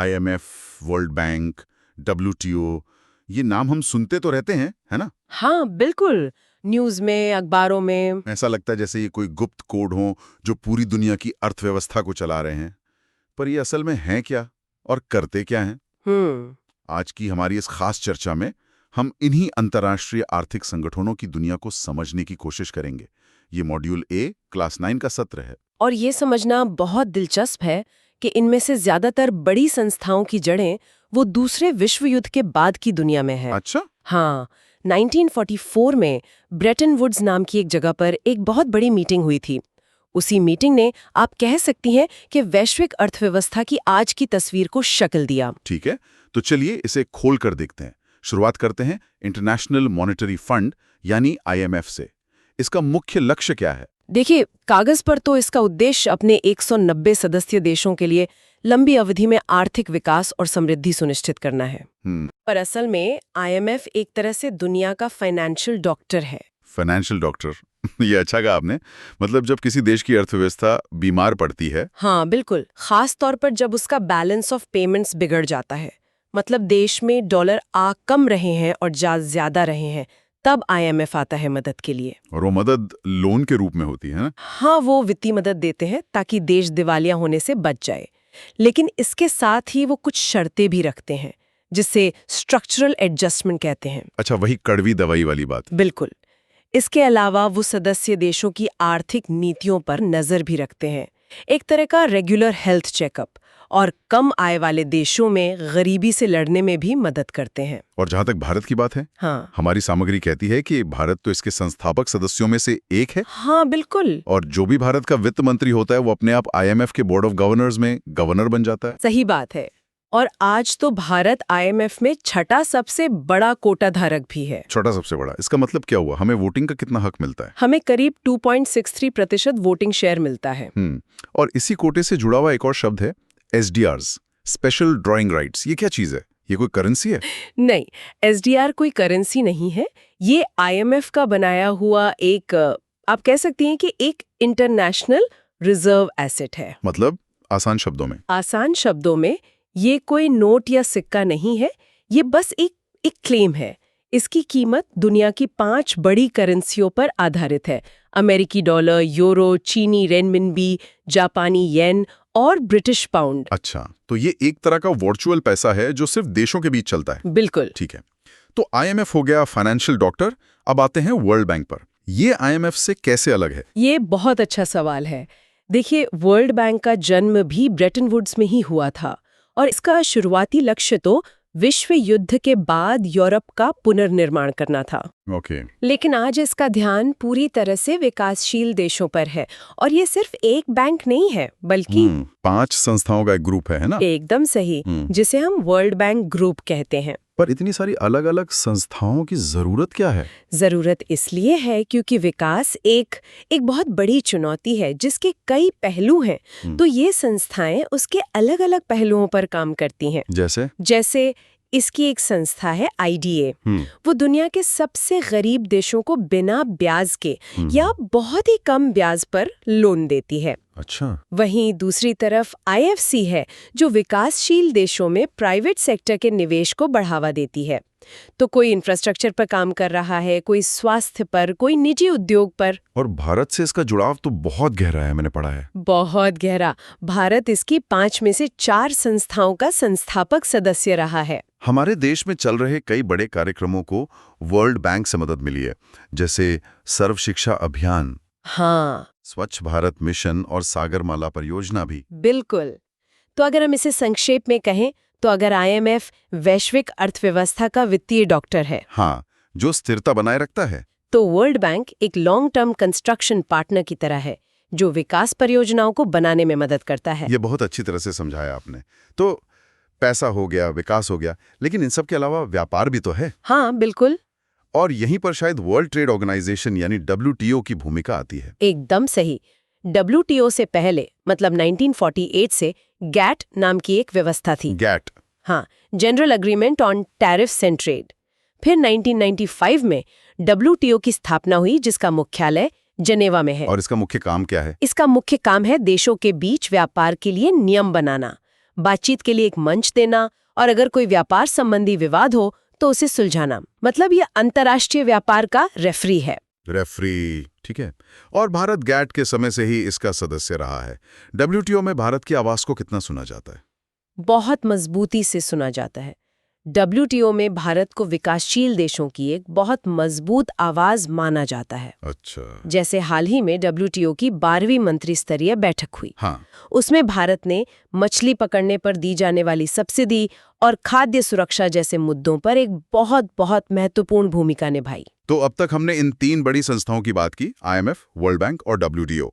IMF, world bank, WTO, ये नाम हम सुनते तो रहते हैं, है ना? हाँ बिल्कुल, न्यूज में, अखबारों में। ऐसा लगता है जैसे ये कोई गुप्त कोड हो जो पूरी दुनिया की अर्थव्यवस्था को चला रहे हैं। पर ये असल में हैं क्या और करते क्या हैं? आज की हमारी इस खास चर्चा में हम इन्हीं अंतर्राष्ट्रीय आर्थिक संगठनों की दुनिया को समझने की कोशिश करेंगे। ये मॉड्यूल ए क्लास 9 का सत्र है। और ये समझना बहुत दिलचस्प है कि इनमें से ज्यादातर बड़ी संस्थाओं की जड़ें वो दूसरे विश्व युद्ध के बाद की दुनिया में है। अच्छा? हाँ, 1944 में ब्रेटन वुड्स नाम की एक जगह पर एक बहुत बड़ी मीटिंग हुई थी। उसी मीटिंग ने, आप कह सकती हैं, कि वैश्विक अर्थव्यवस्था की आज की तस्वीर को शक्ल दिया। ठीक है, तो चलिए इसे खोल कर देखते हैं। शुरुआत करते हैं इंटरनेशनल मॉनेटरी फंड यानी IMF से। इसका मुख्य लक्ष्य क्या है? देखिए, कागज पर तो इसका उद्देश्य अपने 190 सदस्य देशों के लिए लंबी अवधि में आर्थिक विकास और समृद्धि सुनिश्चित करना है। पर असल में IMF एक तरह से दुनिया का फाइनेंशियल डॉक्टर है। फाइनेंशियल डॉक्टर ये अच्छा कहा आपने। मतलब जब किसी देश की अर्थव्यवस्था बीमार पड़ती है। हाँ बिल्कुल, खास तौर पर जब उसका बैलेंस ऑफ पेमेंट्स बिगड़ जाता है, मतलब देश में डॉलर आ कम रहे हैं और जा ज्यादा रहे हैं, तब IMF आता है मदद के लिए। और वो मदद लोन के रूप में होती है ना? हाँ, वो वित्तीय मदद देते हैं ताकि देश दिवालिया होने से बच जाए। लेकिन इसके साथ ही वो कुछ शर्तें भी रखते हैं, जिसे स्ट्रक्चरल एडजस्टमेंट कहते हैं। अच्छा, वही कड़वी दवाई वाली बात। बिल्कुल। इसके अलावा वो सदस्य देशों की आर्थिक नीतियों पर नजर भी रखते हैं, एक तरह का रेगुलर हेल्थ चेकअप, और कम आय वाले देशों में गरीबी से लड़ने में भी मदद करते हैं। और जहां तक भारत की बात है, हाँ, हमारी सामग्री कहती है कि भारत तो इसके संस्थापक सदस्यों में से एक है। हाँ बिल्कुल। और जो भी भारत का वित्त मंत्री होता है वो अपने आप IMF के बोर्ड ऑफ गवर्नर्स में गवर्नर बन जाता है। सही बात है। और आज तो भारत IMF में छठा सबसे बड़ा कोटा धारक भी है। छोटा सबसे बड़ा, इसका मतलब क्या हुआ? हमें वोटिंग का कितना हक मिलता है? हमें करीब 2.63% वोटिंग शेयर मिलता है। और इसी कोटे से जुड़ा हुआ एक और शब्द है SDRs, स्पेशल ड्राइंग राइट्स। ये क्या चीज है? ये कोई करेंसी है? नहीं, SDR कोई करेंसी नहीं है। ये IMF का बनाया हुआ एक, आप कह सकती हैं कि एक इंटरनेशनल रिजर्व एसेट है। मतलब आसान शब्दों में? आसान शब्दों में, ये कोई नोट या सिक्का नहीं है, ये बस एक क्लेम है। इसकी कीमत दुनिया की 5 बड़ी करेंसियों पर आधारित है: अमेरिकी डॉलर, यूरो, चीनी रेनमिनबी, जापानी येन और ब्रिटिश पाउंड। अच्छा, तो ये एक तरह का वर्चुअल पैसा है जो सिर्फ देशों के बीच चलता है। बिल्कुल। ठीक है, तो IMF हो गया फाइनेंशियल डॉक्टर। अब आते हैं वर्ल्ड बैंक पर। ये IMF से कैसे अलग है? ये बहुत अच्छा सवाल है। देखिए, वर्ल्ड बैंक का जन्म भी ब्रेटन वुड्स में ही हुआ था, और इसका शुरुआती लक्ष्य तो विश्व युद्ध के बाद यूरोप का पुनर्निर्माण करना था। ओके। लेकिन आज इसका ध्यान पूरी तरह से विकासशील देशों पर है, और ये सिर्फ एक बैंक नहीं है, बल्कि 5 संस्थाओं का एक ग्रुप है ना? एकदम सही, जिसे हम वर्ल्ड बैंक ग्रुप कहते हैं। पर इतनी सारी अलग-अलग संस्थाओं की जरूरत क्या है? जरूरत इसलिए है क्योंकि विकास एक बहुत बड़ी चुनौती है जिसके कई पहलू हैं। तो ये संस्थाएं उसके अलग-अलग पहलुओं पर काम करती हैं। जैसे इसकी एक संस्था है IDA। वो दुनिया के सबसे गरीब देशों को बिना ब्याज के या बहुत ही कम ब्याज पर लोन देती है। अच्छा। वहीं दूसरी तरफ IFC है, जो विकासशील देशों में प्राइवेट सेक्टर के निवेश को बढ़ावा देती है। तो कोई इंफ्रास्ट्रक्चर पर काम कर रहा है, कोई स्वास्थ्य पर, कोई निजी उद्योग पर। और भारत से इसका जुड़ाव तो बहुत गहरा है, मैंने पढ़ा है। बहुत गहरा। भारत इसकी 5 में से 4 संस्थाओं का संस्थापक सदस्य रहा है। हमारे देश में चल रहे कई बड़े कार्यक्रमों को वर्ल्ड बैंक से मदद मिली है, जैसे सर्व शिक्षा अभियान, हाँ, स्वच्छ भारत मिशन और सागरमाला परियोजना भी। बिल्कुल। तो अगर हम इसे संक्षेप में कहें, तो अगर IMF वैश्विक अर्थव्यवस्था का वित्तीय डॉक्टर है, हाँ, जो स्थिरता बनाए रखता है, तो वर्ल्ड बैंक एक लॉन्ग टर्म कंस्ट्रक्शन पार्टनर की तरह है, जो विकास परियोजनाओं को बनाने में मदद करता है। ये बहुत अच्छी तरह से समझाया आपने। तो पैसा हो गया, विकास हो गया, लेकिन इन सब के अलावा व्यापार भी तो है। हाँ बिल्कुल। और यहीं पर शायद वर्ल्ड ट्रेड ऑर्गेनाइजेशन यानी WTO की भूमिका आती है। एकदम सही। WTO से पहले, मतलब 1948 से, GATT नाम की एक व्यवस्था थी। GATT? हाँ, general agreement on tariffs and trade. फिर 1995 में WTO की स्थापना हुई, जिसका मुख्यालय जनेवा में है। और इसका मुख्य काम क्या है? इसका मुख्य काम है देशों के बीच व्यापार के लिए नियम बनाना, बातचीत के लिए एक मंच देना और अगर कोई व्यापार संबंधी विवाद हो तो उसे सुलझाना। मतलब ये अंतर्राष्ट्रीय व्यापार का रेफरी है। रेफरी, ठीक है। और भारत गैट के समय से ही इसका सदस्य रहा है। WTO में भारत की आवाज को कितना सुना जाता है? बहुत मजबूती से सुना जाता है। WTO में भारत को विकासशील देशों की एक बहुत मजबूत आवाज माना जाता है। अच्छा। जैसे हाल ही में WTO की 12वीं मंत्री स्तरीय बैठक हुई। हाँ। उसमें भारत ने मछली पकड़ने पर दी जाने वाली सब्सिडी और खाद्य सुरक्षा जैसे मुद्दों पर एक बहुत बहुत महत्वपूर्ण भूमिका निभाई। तो अब तक हमने इन 3 बड़ी संस्थाओं की बात की, IMF, वर्ल्ड बैंक और WTO।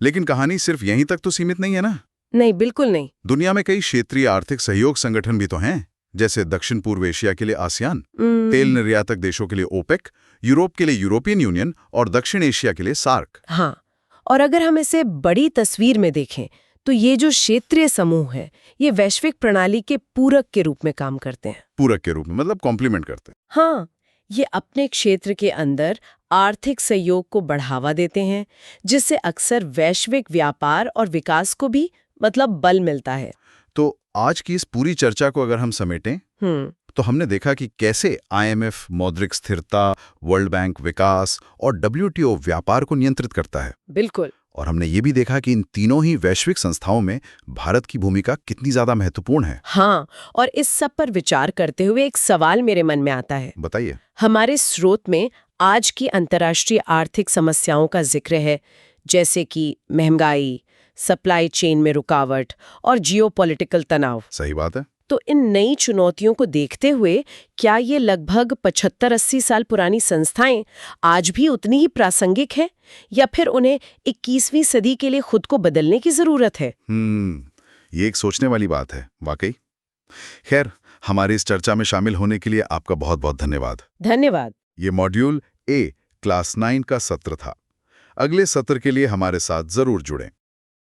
लेकिन कहानी सिर्फ यहीं तक तो सीमित नहीं है ना? नहीं, बिल्कुल नहीं। दुनिया में कई क्षेत्रीय आर्थिक सहयोग संगठन भी तो हैं, जैसे दक्षिण पूर्व एशिया के लिए आसियान, तेल निर्यातक देशों के लिए ओपेक, यूरोप के लिए यूरोपियन यूनियन और दक्षिण एशिया के लिए सार्क। हाँ, और अगर हम इसे बड़ी तस्वीर में देखें तो ये जो क्षेत्रीय समूह है ये वैश्विक प्रणाली के पूरक के रूप में काम करते हैं। पूरक के रूप में मतलब कॉम्प्लीमेंट करते हैं। हाँ, ये अपने क्षेत्र के अंदर आर्थिक सहयोग को बढ़ावा देते हैं, जिससे अक्सर वैश्विक व्यापार और विकास को भी मतलब बल मिलता है। तो आज की इस पूरी चर्चा को अगर हम समेटें तो हमने देखा कि कैसे IMF मौद्रिक स्थिरता, वर्ल्ड बैंक विकास और WTO व्यापार को नियंत्रित करता है। बिल्कुल। और हमने ये भी देखा कि इन तीनों ही वैश्विक संस्थाओं में भारत की भूमिका कितनी ज्यादा महत्वपूर्ण है। हाँ, और इस सब पर विचार करते हुए एक सवाल मेरे मन में आता है। बताइए। हमारे स्रोत में आज की अंतर्राष्ट्रीय आर्थिक समस्याओं का जिक्र है, जैसे कि महंगाई, सप्लाई चेन में रुकावट और जियोपॉलिटिकल तनाव। सही बात है। तो इन नई चुनौतियों को देखते हुए क्या ये लगभग 75-80 साल पुरानी संस्थाएं आज भी उतनी ही प्रासंगिक हैं या फिर उन्हें 21वीं सदी के लिए खुद को बदलने की जरूरत है? ये एक सोचने वाली बात है, वाकई। खैर, हमारी इस चर्चा में शामिल होने के लिए आपका बहुत बहुत धन्यवाद। धन्यवाद। ये मॉड्यूल A क्लास 9 का सत्र था। अगले सत्र के लिए हमारे साथ जरूर जुड़ें।